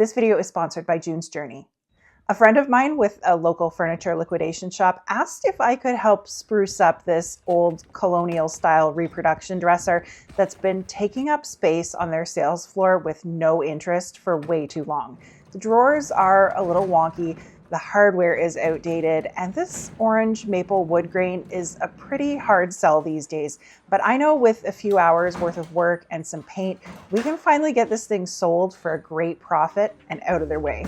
This video is sponsored by June's Journey. A friend of mine with a local furniture liquidation shop asked if I could help spruce up this old colonial style reproduction dresser that's been taking up space on their sales floor with no interest for way too long. The drawers are a little wonky, the hardware is outdated, and this orange maple wood grain is a pretty hard sell these days. But I know with a few hours worth of work and some paint, we can finally get this thing sold for a great profit and out of their way.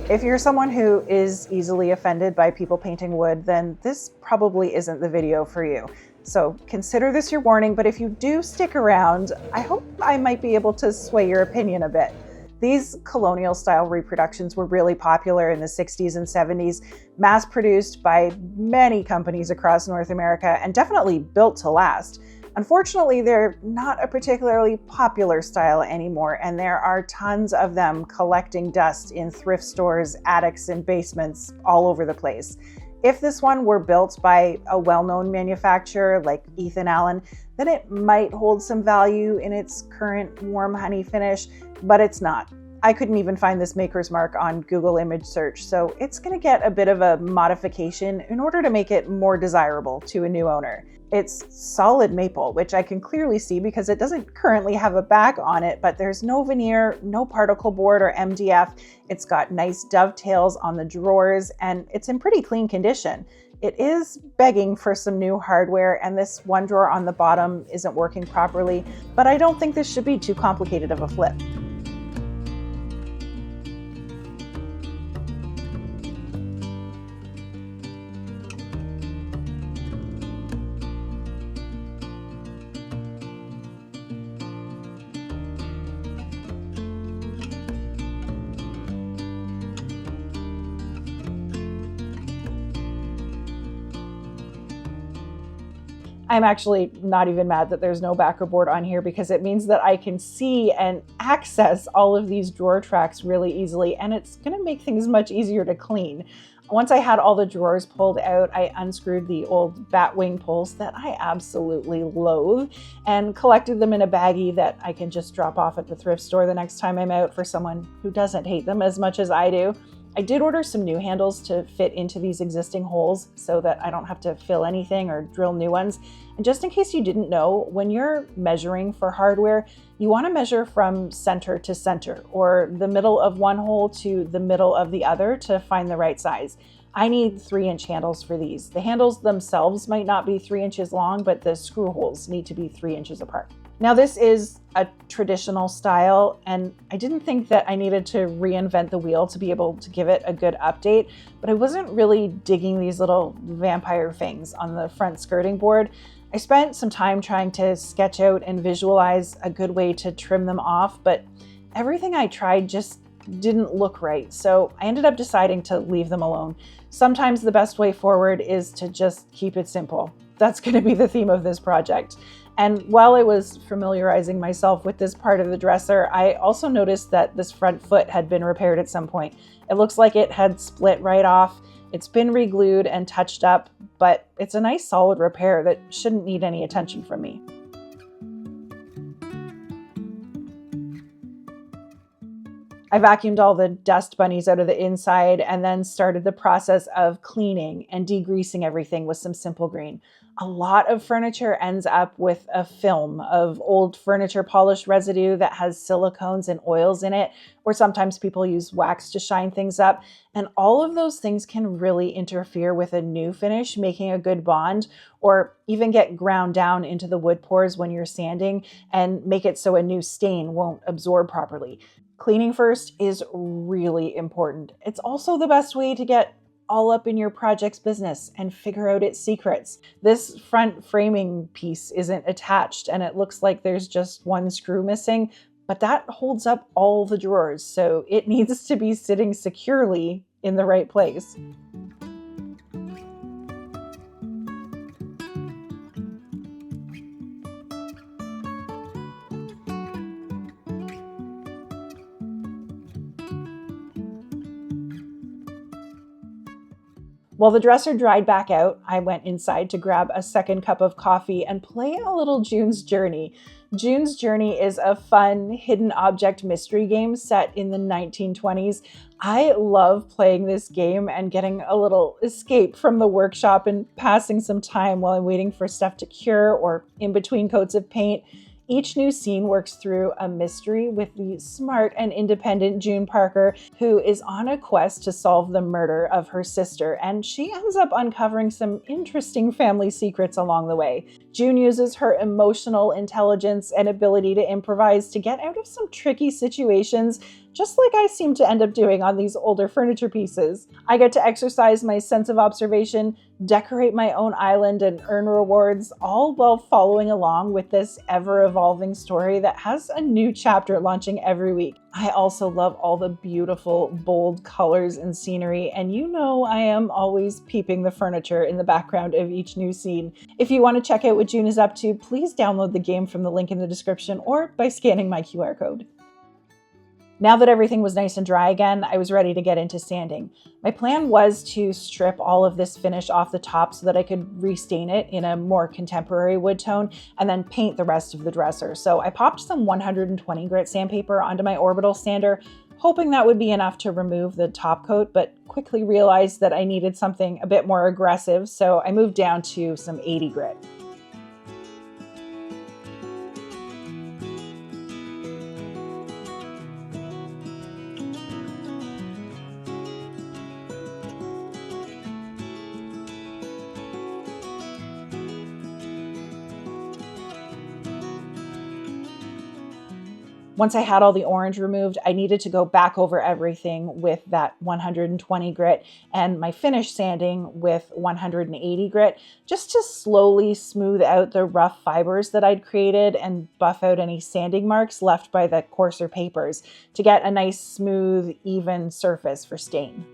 If you're someone who is easily offended by people painting wood, then this probably isn't the video for you. So consider this your warning, but if you do stick around, I hope I might be able to sway your opinion a bit. These colonial style reproductions were really popular in the 60s and 70s, mass produced by many companies across North America and definitely built to last. Unfortunately, they're not a particularly popular style anymore, and there are tons of them collecting dust in thrift stores, attics, and basements all over the place. If this one were built by a well-known manufacturer like Ethan Allen, then it might hold some value in its current warm honey finish, but it's not. I couldn't even find this maker's mark on Google image search, so it's going to get a bit of a modification in order to make it more desirable to a new owner. It's solid maple, which I can clearly see because it doesn't currently have a back on it, but there's no veneer, no particle board or MDF. It's got nice dovetails on the drawers, and it's in pretty clean condition. It is begging for some new hardware, and this one drawer on the bottom isn't working properly, but I don't think this should be too complicated of a flip. I'm actually not even mad that there's no backer board on here because it means that I can see and access all of these drawer tracks really easily, and it's going to make things much easier to clean. Once I had all the drawers pulled out, I unscrewed the old bat wing pulls that I absolutely loathe and collected them in a baggie that I can just drop off at the thrift store the next time I'm out for someone who doesn't hate them as much as I do. I did order some new handles to fit into these existing holes so that I don't have to fill anything or drill new ones. And just in case you didn't know, when you're measuring for hardware, you want to measure from center to center, or the middle of one hole to the middle of the other to find the right size. I need 3-inch handles for these. The handles themselves might not be 3 inches long, but the screw holes need to be 3 inches apart. Now, this is a traditional style, and I didn't think that I needed to reinvent the wheel to be able to give it a good update, but I wasn't really digging these little vampire fangs on the front skirting board. I spent some time trying to sketch out and visualize a good way to trim them off, but everything I tried just didn't look right, so I ended up deciding to leave them alone. Sometimes the best way forward is to just keep it simple. That's going to be the theme of this project. And while I was familiarizing myself with this part of the dresser, I also noticed that this front foot had been repaired at some point. It looks like it had split right off. It's been re-glued and touched up, but it's a nice solid repair that shouldn't need any attention from me. I vacuumed all the dust bunnies out of the inside and then started the process of cleaning and degreasing everything with some Simple Green. A lot of furniture ends up with a film of old furniture polish residue that has silicones and oils in it, or sometimes people use wax to shine things up. And all of those things can really interfere with a new finish, making a good bond, or even get ground down into the wood pores when you're sanding and make it so a new stain won't absorb properly. Cleaning first is really important. It's also the best way to get all up in your project's business and figure out its secrets. This front framing piece isn't attached and it looks like there's just one screw missing, but that holds up all the drawers, so it needs to be sitting securely in the right place. While the dresser dried back out, I went inside to grab a second cup of coffee and play a little June's Journey. June's Journey is a fun hidden object mystery game set in the 1920s. I love playing this game and getting a little escape from the workshop and passing some time while I'm waiting for stuff to cure or in between coats of paint. Each new scene works through a mystery with the smart and independent June Parker, who is on a quest to solve the murder of her sister, and she ends up uncovering some interesting family secrets along the way. June uses her emotional intelligence and ability to improvise to get out of some tricky situations, just like I seem to end up doing on these older furniture pieces. I get to exercise my sense of observation, decorate my own island, and earn rewards, all while following along with this ever-evolving story that has a new chapter launching every week. I also love all the beautiful, bold colors and scenery, and you know I am always peeping the furniture in the background of each new scene. If you want to check out what June is up to, please download the game from the link in the description or by scanning my QR code. Now that everything was nice and dry again, I was ready to get into sanding. My plan was to strip all of this finish off the top so that I could restain it in a more contemporary wood tone and then paint the rest of the dresser. So I popped some 120 grit sandpaper onto my orbital sander, hoping that would be enough to remove the top coat, but quickly realized that I needed something a bit more aggressive, so I moved down to some 80 grit. Once I had all the orange removed, I needed to go back over everything with that 120 grit and my finish sanding with 180 grit, just to slowly smooth out the rough fibers that I'd created and buff out any sanding marks left by the coarser papers to get a nice, smooth, even surface for stain.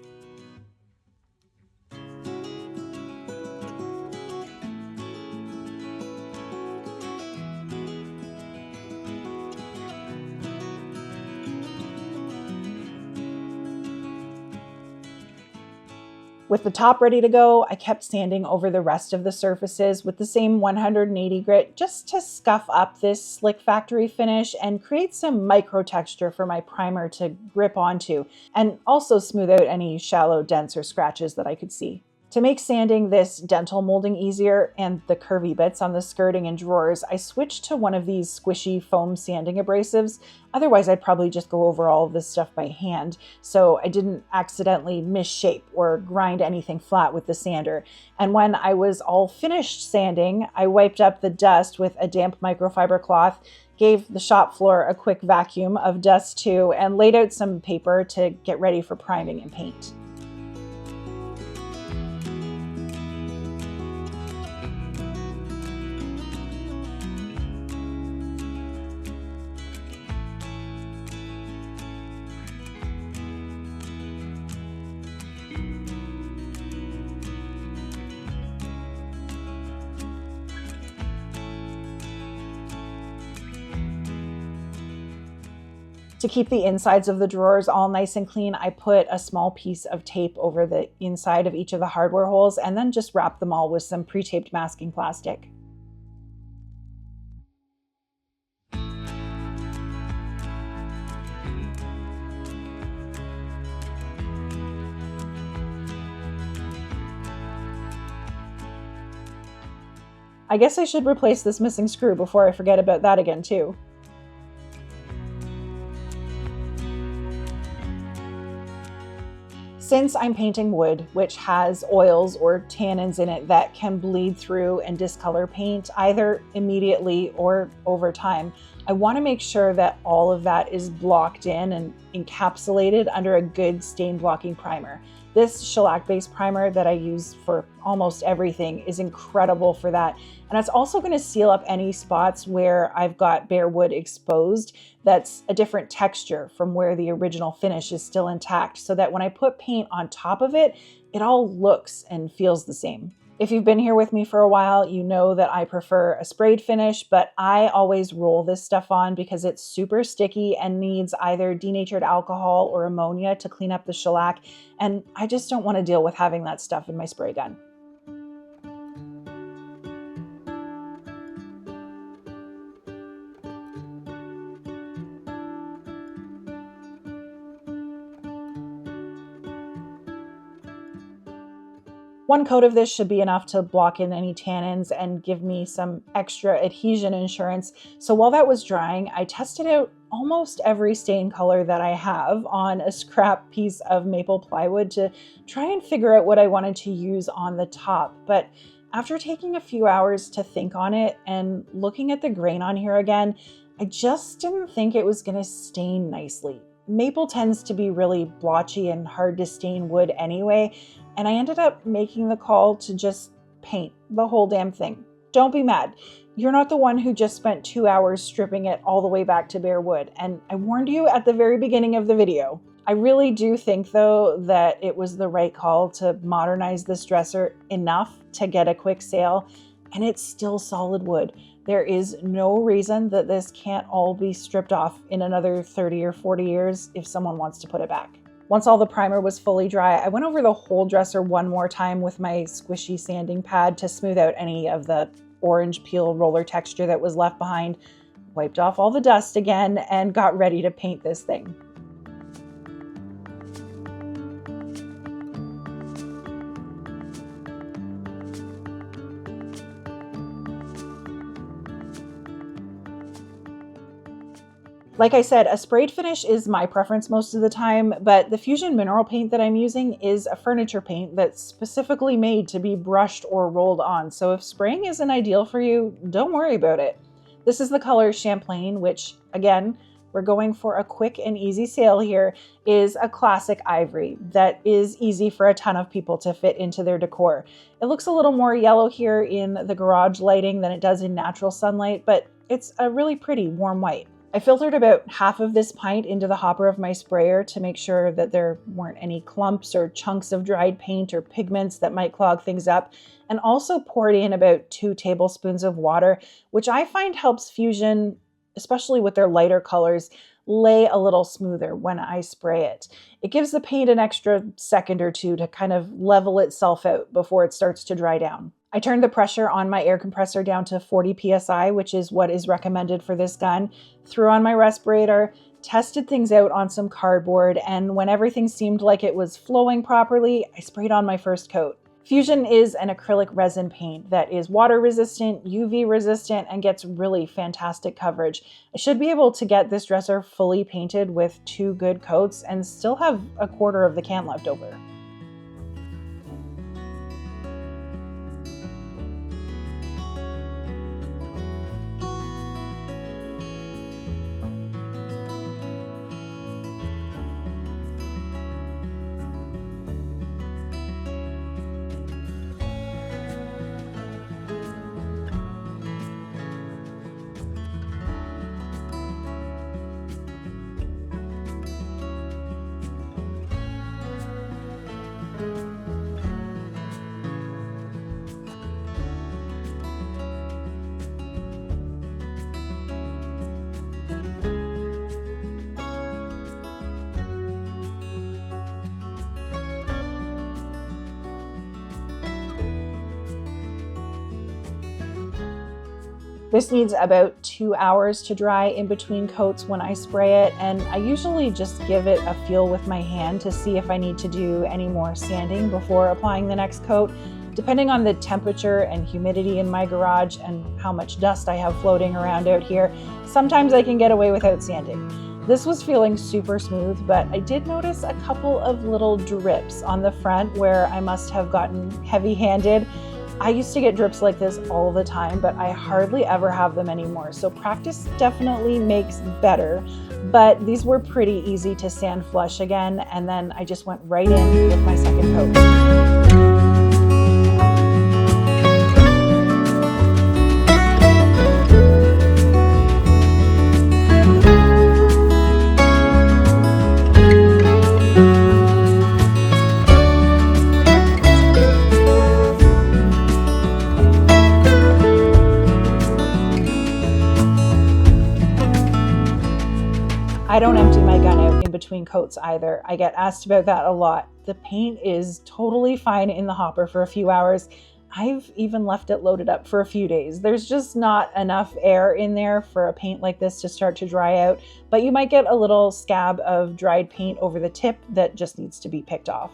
With the top ready to go, I kept sanding over the rest of the surfaces with the same 180 grit just to scuff up this slick factory finish and create some micro texture for my primer to grip onto, and also smooth out any shallow dents or scratches that I could see. To make sanding this dental molding easier and the curvy bits on the skirting and drawers, I switched to one of these squishy foam sanding abrasives. Otherwise, I'd probably just go over all of this stuff by hand, so I didn't accidentally misshape or grind anything flat with the sander. And when I was all finished sanding, I wiped up the dust with a damp microfiber cloth, gave the shop floor a quick vacuum of dust too, and laid out some paper to get ready for priming and paint. To keep the insides of the drawers all nice and clean, I put a small piece of tape over the inside of each of the hardware holes and then just wrapped them all with some pre-taped masking plastic. I guess I should replace this missing screw before I forget about that again too. Since I'm painting wood, which has oils or tannins in it that can bleed through and discolor paint either immediately or over time, I want to make sure that all of that is blocked in and encapsulated under a good stain blocking primer. This shellac-based primer that I use for almost everything is incredible for that. And it's also going to seal up any spots where I've got bare wood exposed that's a different texture from where the original finish is still intact, so that when I put paint on top of it, it all looks and feels the same. If you've been here with me for a while, you know that I prefer a sprayed finish, but I always roll this stuff on because it's super sticky and needs either denatured alcohol or ammonia to clean up the shellac, and I just don't want to deal with having that stuff in my spray gun. One coat of this should be enough to block in any tannins and give me some extra adhesion insurance. So while that was drying, I tested out almost every stain color that I have on a scrap piece of maple plywood to try and figure out what I wanted to use on the top. But after taking a few hours to think on it and looking at the grain on here again, I just didn't think it was going to stain nicely. Maple tends to be really blotchy and hard to stain wood anyway, and I ended up making the call to just paint the whole damn thing. Don't be mad. You're not the one who just spent 2 hours stripping it all the way back to bare wood, and I warned you at the very beginning of the video. I really do think, though, that it was the right call to modernize this dresser enough to get a quick sale, and it's still solid wood. There is no reason that this can't all be stripped off in another 30 or 40 years if someone wants to put it back. Once all the primer was fully dry, I went over the whole dresser one more time with my squishy sanding pad to smooth out any of the orange peel roller texture that was left behind, wiped off all the dust again, and got ready to paint this thing. Like I said, a sprayed finish is my preference most of the time, but the Fusion mineral paint that I'm using is a furniture paint that's specifically made to be brushed or rolled on. So if spraying isn't ideal for you, don't worry about it. This is the color Champlain, which again, we're going for a quick and easy sale here, is a classic ivory that is easy for a ton of people to fit into their decor. It looks a little more yellow here in the garage lighting than it does in natural sunlight, but it's a really pretty warm white. I filtered about half of this pint into the hopper of my sprayer to make sure that there weren't any clumps or chunks of dried paint or pigments that might clog things up, and also poured in about 2 tablespoons of water, which I find helps Fusion, especially with their lighter colors, lay a little smoother when I spray it. It gives the paint an extra second or two to kind of level itself out before it starts to dry down. I turned the pressure on my air compressor down to 40 psi, which is what is recommended for this gun, threw on my respirator, tested things out on some cardboard, and when everything seemed like it was flowing properly, I sprayed on my first coat. Fusion is an acrylic resin paint that is water resistant, UV resistant, and gets really fantastic coverage. I should be able to get this dresser fully painted with 2 good coats and still have a quarter of the can left over. This needs about 2 hours to dry in between coats when I spray it, and I usually just give it a feel with my hand to see if I need to do any more sanding before applying the next coat. Depending on the temperature and humidity in my garage and how much dust I have floating around out here, sometimes I can get away without sanding. This was feeling super smooth, but I did notice a couple of little drips on the front where I must have gotten heavy-handed. I used to get drips like this all the time, but I hardly ever have them anymore. So practice definitely makes better, but these were pretty easy to sand flush again. And then I just went right in with my second coat. I don't empty my gun out in between coats either. I get asked about that a lot. The paint is totally fine in the hopper for a few hours. I've even left it loaded up for a few days. There's just not enough air in there for a paint like this to start to dry out, but you might get a little scab of dried paint over the tip that just needs to be picked off.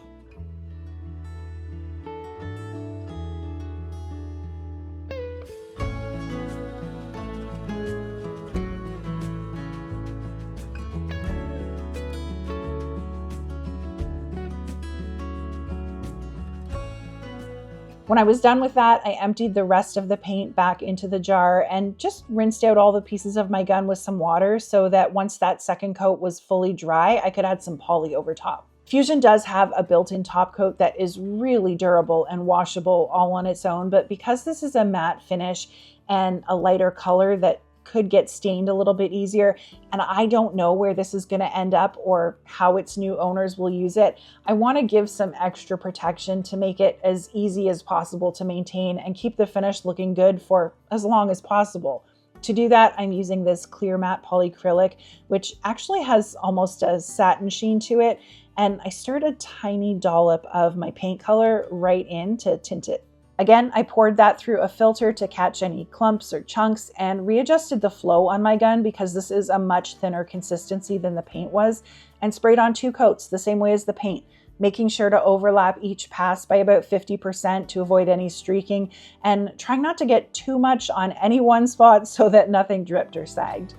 When I was done with that, I emptied the rest of the paint back into the jar and just rinsed out all the pieces of my gun with some water so that once that second coat was fully dry, I could add some poly over top. Fusion does have a built-in top coat that is really durable and washable all on its own, but because this is a matte finish and a lighter color that could get stained a little bit easier, and I don't know where this is going to end up or how its new owners will use it, I want to give some extra protection to make it as easy as possible to maintain and keep the finish looking good for as long as possible. To do that, I'm using this clear matte polyacrylic, which actually has almost a satin sheen to it, and I stirred a tiny dollop of my paint color right in to tint it. Again, I poured that through a filter to catch any clumps or chunks and readjusted the flow on my gun because this is a much thinner consistency than the paint was, and sprayed on 2 coats the same way as the paint, making sure to overlap each pass by about 50% to avoid any streaking, and trying not to get too much on any one spot so that nothing dripped or sagged.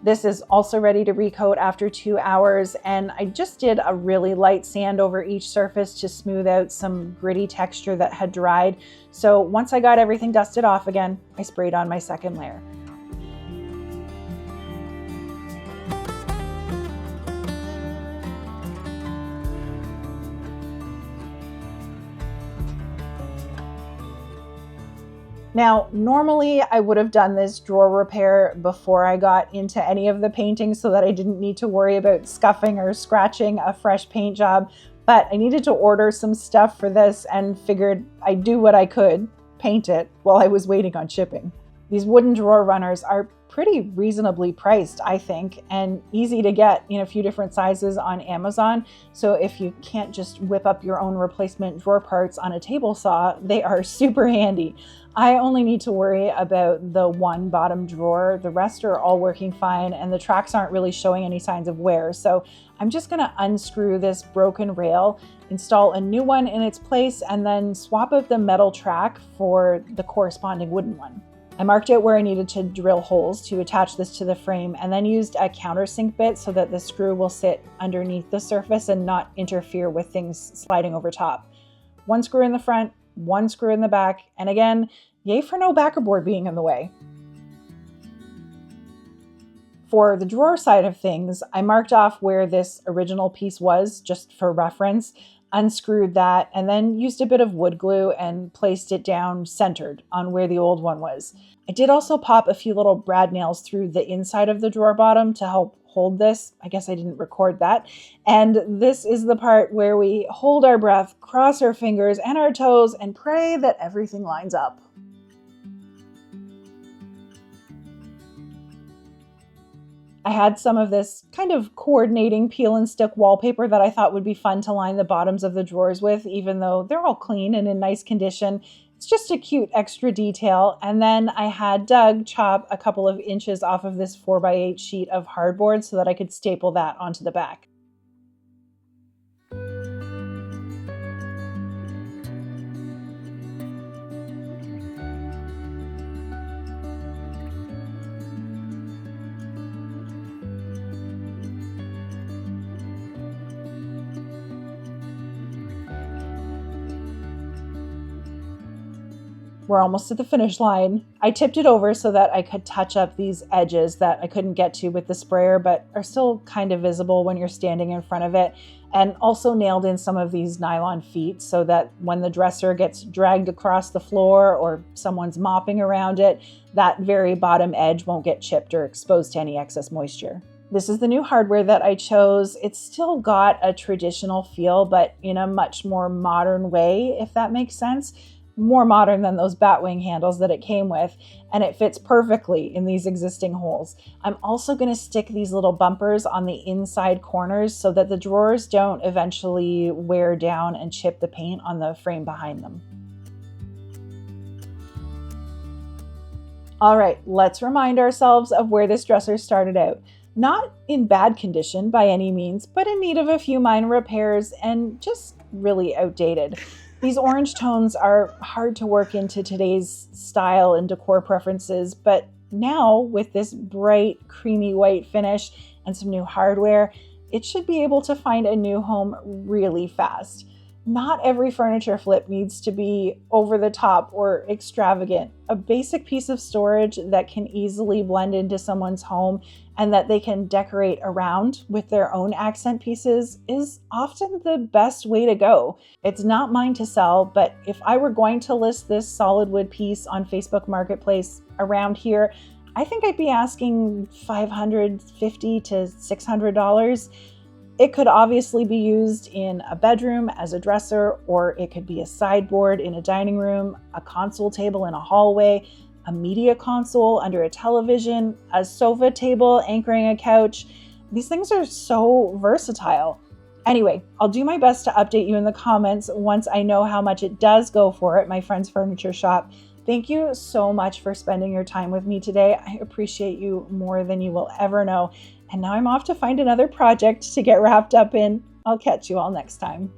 This is also ready to recoat after 2 hours, and I just did a really light sand over each surface to smooth out some gritty texture that had dried. So once I got everything dusted off again, I sprayed on my second layer. Now, normally I would have done this drawer repair before I got into any of the painting so that I didn't need to worry about scuffing or scratching a fresh paint job, but I needed to order some stuff for this and figured I'd do what I could, paint it, while I was waiting on shipping. These wooden drawer runners are pretty reasonably priced, I think, and easy to get in a few different sizes on Amazon. So if you can't just whip up your own replacement drawer parts on a table saw, they are super handy. I only need to worry about the one bottom drawer. The rest are all working fine and the tracks aren't really showing any signs of wear. So I'm just gonna unscrew this broken rail, install a new one in its place, and then swap out the metal track for the corresponding wooden one. I marked out where I needed to drill holes to attach this to the frame and then used a countersink bit so that the screw will sit underneath the surface and not interfere with things sliding over top. One screw in the front, one screw in the back, and again, yay for no backer board being in the way. For the drawer side of things, I marked off where this original piece was just for reference, unscrewed that, and then used a bit of wood glue and placed it down centered on where the old one was. I did also pop a few little brad nails through the inside of the drawer bottom to help hold this. I guess I didn't record that. And this is the part where we hold our breath, cross our fingers and our toes, and pray that everything lines up. I had some of this kind of coordinating peel and stick wallpaper that I thought would be fun to line the bottoms of the drawers with, even though they're all clean and in nice condition. It's just a cute extra detail. And then I had Doug chop a couple of inches off of this 4x8 sheet of hardboard so that I could staple that onto the back. We're almost at the finish line. I tipped it over so that I could touch up these edges that I couldn't get to with the sprayer, but are still kind of visible when you're standing in front of it. And also nailed in some of these nylon feet so that when the dresser gets dragged across the floor or someone's mopping around it, that very bottom edge won't get chipped or exposed to any excess moisture. This is the new hardware that I chose. It's still got a traditional feel, but in a much more modern way, if that makes sense. More modern than those batwing handles that it came with, and it fits perfectly in these existing holes. I'm also going to stick these little bumpers on the inside corners so that the drawers don't eventually wear down and chip the paint on the frame behind them. All right, let's remind ourselves of where this dresser started out. Not in bad condition by any means, but in need of a few minor repairs and just really outdated. These orange tones are hard to work into today's style and decor preferences, but now with this bright, creamy white finish and some new hardware, it should be able to find a new home really fast. Not every furniture flip needs to be over the top or extravagant. A basic piece of storage that can easily blend into someone's home and that they can decorate around with their own accent pieces is often the best way to go. It's not mine to sell, but if I were going to list this solid wood piece on Facebook Marketplace around here, I think I'd be asking $550 to $600. It could obviously be used in a bedroom as a dresser, or it could be a sideboard in a dining room, a console table in a hallway, a media console under a television, a sofa table anchoring a couch. These things are so versatile. Anyway, I'll do my best to update you in the comments once I know how much it does go for at my friend's furniture shop. Thank you so much for spending your time with me today. I appreciate you more than you will ever know. And now I'm off to find another project to get wrapped up in. I'll catch you all next time.